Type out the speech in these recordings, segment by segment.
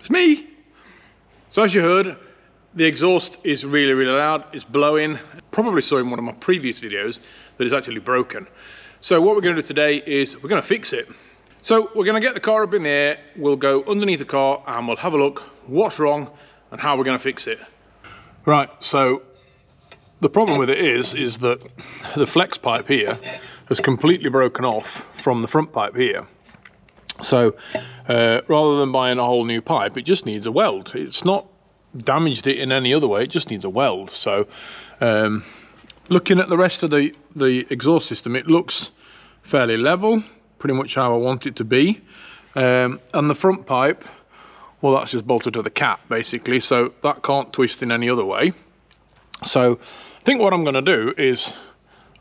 It's me! So as you heard, the exhaust is really, really loud. It's blowing. Probably saw in one of my previous videos that it's actually broken. So what we're going to do today is we're going to fix it. So we're going to get the car up in the air, we'll go underneath the car and we'll have a look what's wrong and how we're going to fix it. Right, so the problem with it is that the flex pipe here has completely broken off from the front pipe here. So rather than buying a whole new pipe, it just needs a weld. It's not damaged it in any other way, it just needs a weld. So looking at the rest of the exhaust system, it looks fairly level, pretty much how I want it to be. And the front pipe, well, that's just bolted to the cap basically, so that can't twist in any other way. So I think what I'm going to do is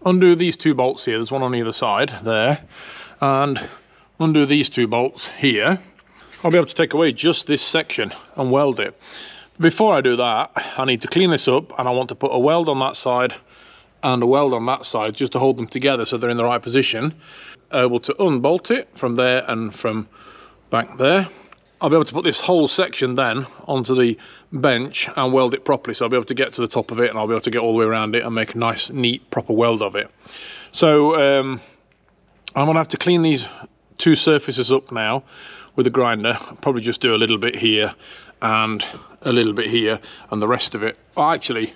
undo these two bolts here. There's one on either side there, and undo these two bolts here. I'll be able to take away just this section and weld it. Before I do that, I need to clean this up, and I want to put a weld on that side and a weld on that side just to hold them together so they're in the right position. Able to unbolt it from there and from back there. I'll be able to put this whole section then onto the bench and weld it properly, so I'll be able to get to the top of it and I'll be able to get all the way around it and make a nice, neat, proper weld of it. So I'm going to have to clean these two surfaces up now with a grinder. I'll probably just do a little bit here and a little bit here, and the rest of it, well, actually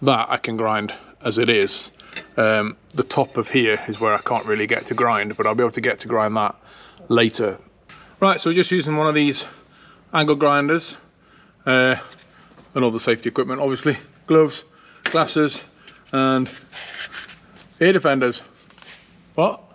that I can grind as it is. The top of here is where I can't really get to grind, but I'll be able to get to grind that later. Right, so we're just using one of these angle grinders and all the safety equipment, obviously, gloves, glasses and ear defenders. What?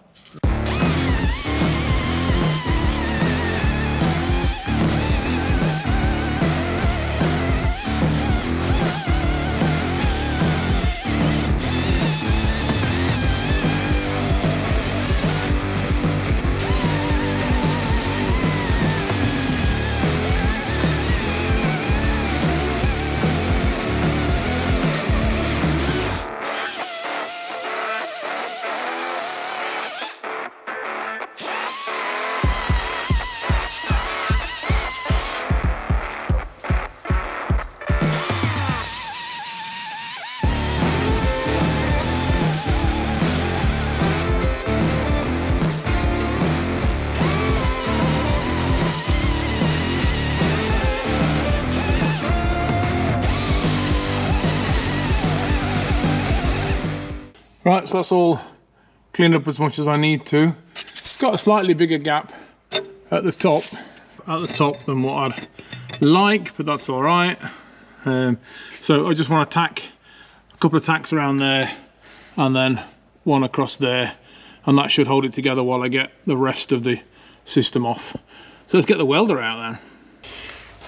Right, so that's all cleaned up as much as I need to. It's got a slightly bigger gap at the top than what I'd like, but that's all right. So I just want to tack a couple of tacks around there and then one across there, and that should hold it together while I get the rest of the system off. So let's get the welder out then.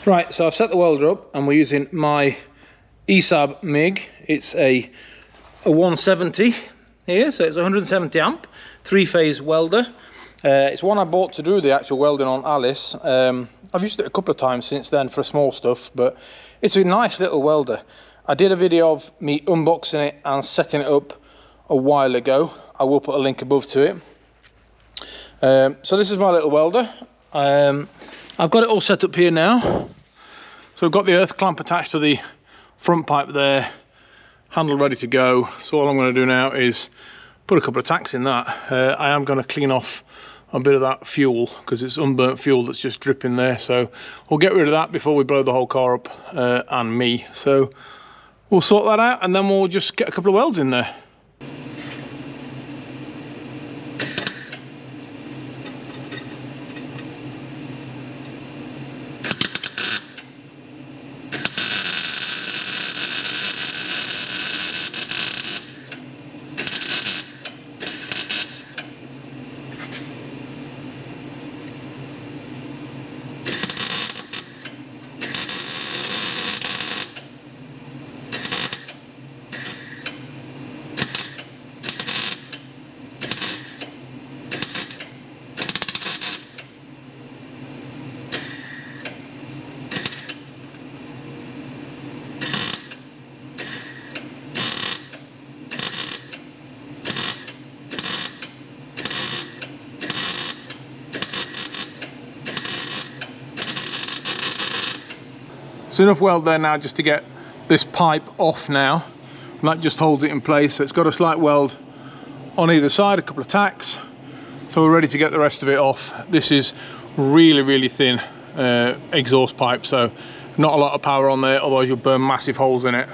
Right, so I've set the welder up and we're using my ESAB Mig. It's a 170 here, so it's 170 amp 3-phase welder. It's one I bought to do the actual welding on Alice. I've used it a couple of times since then for small stuff, but it's a nice little welder. I did a video of me unboxing it and setting it up a while ago. I will put a link above to it. So this is my little welder. I've got it all set up here now. So I've got the earth clamp attached to the front pipe there, handle ready to go. So all I'm going to do now is put a couple of tacks in that. I am going to clean off a bit of that fuel because it's unburnt fuel that's just dripping there, so we'll get rid of that before we blow the whole car up and me. So we'll sort that out and then we'll just get a couple of welds in there. It's enough weld there now just to get this pipe off now, and that just holds it in place. So it's got a slight weld on either side, a couple of tacks, so we're ready to get the rest of it off. This is really thin exhaust pipe, so not a lot of power on there, otherwise you'll burn massive holes in it.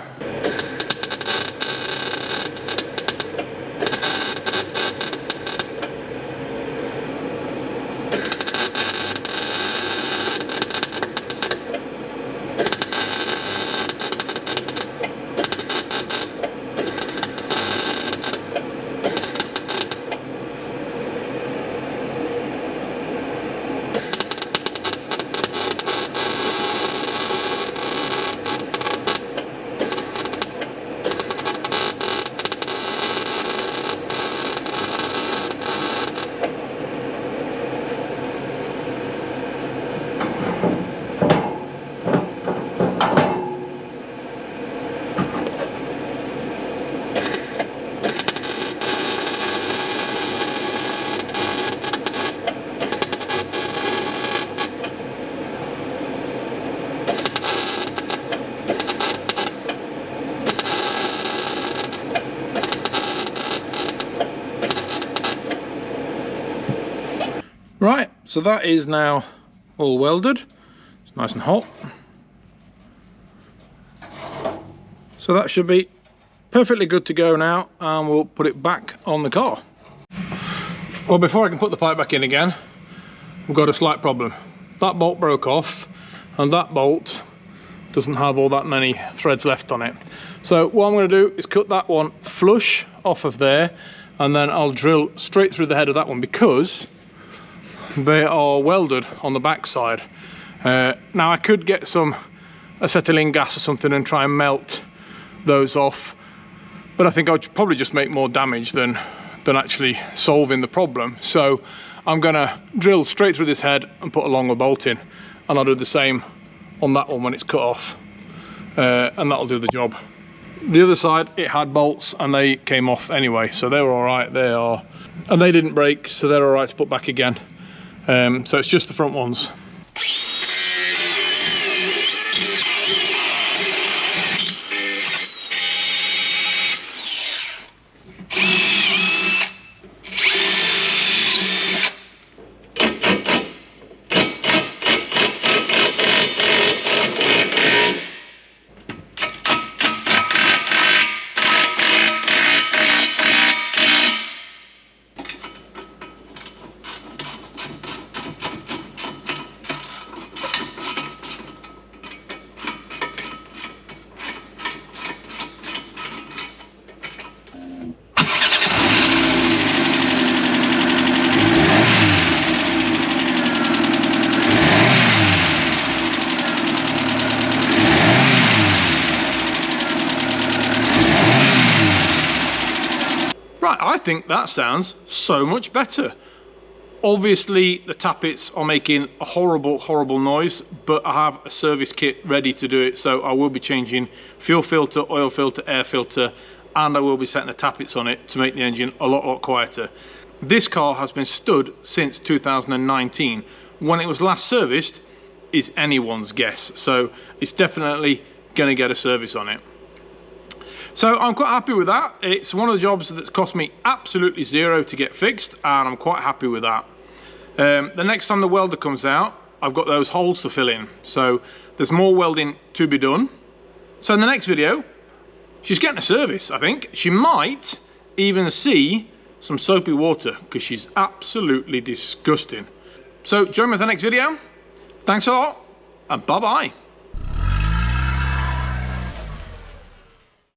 Right, so that is now all welded. It's nice and hot. So that should be perfectly good to go now, and we'll put it back on the car. Well, before I can put the pipe back in again, we've got a slight problem. That bolt broke off, and that bolt doesn't have all that many threads left on it. So what I'm going to do is cut that one flush off of there, and then I'll drill straight through the head of that one, because they are welded on the back side. Now I could get some acetylene gas or something and try and melt those off, but I think I'd probably just make more damage than actually solving the problem. So I'm gonna drill straight through this head and put a longer bolt in, and I'll do the same on that one when it's cut off, and that'll do the job. The other side, it had bolts and they came off anyway, so they were all right. They are, and they didn't break, so they're all right to put back again. So it's just the front ones. I think that sounds so much better. Obviously the tappets are making a horrible noise, but I have a service kit ready to do it, so I will be changing fuel filter, oil filter, air filter, and I will be setting the tappets on it to make the engine a lot quieter. This car has been stood since 2019. When it was last serviced is anyone's guess, so it's definitely gonna get a service on it. So I'm quite happy with that. It's one of the jobs that's cost me absolutely zero to get fixed, and I'm quite happy with that. The next time the welder comes out, I've got those holes to fill in, so there's more welding to be done. So in the next video, she's getting a service, I think. She might even see some soapy water, because she's absolutely disgusting. So join me for the next video. Thanks a lot, and bye-bye.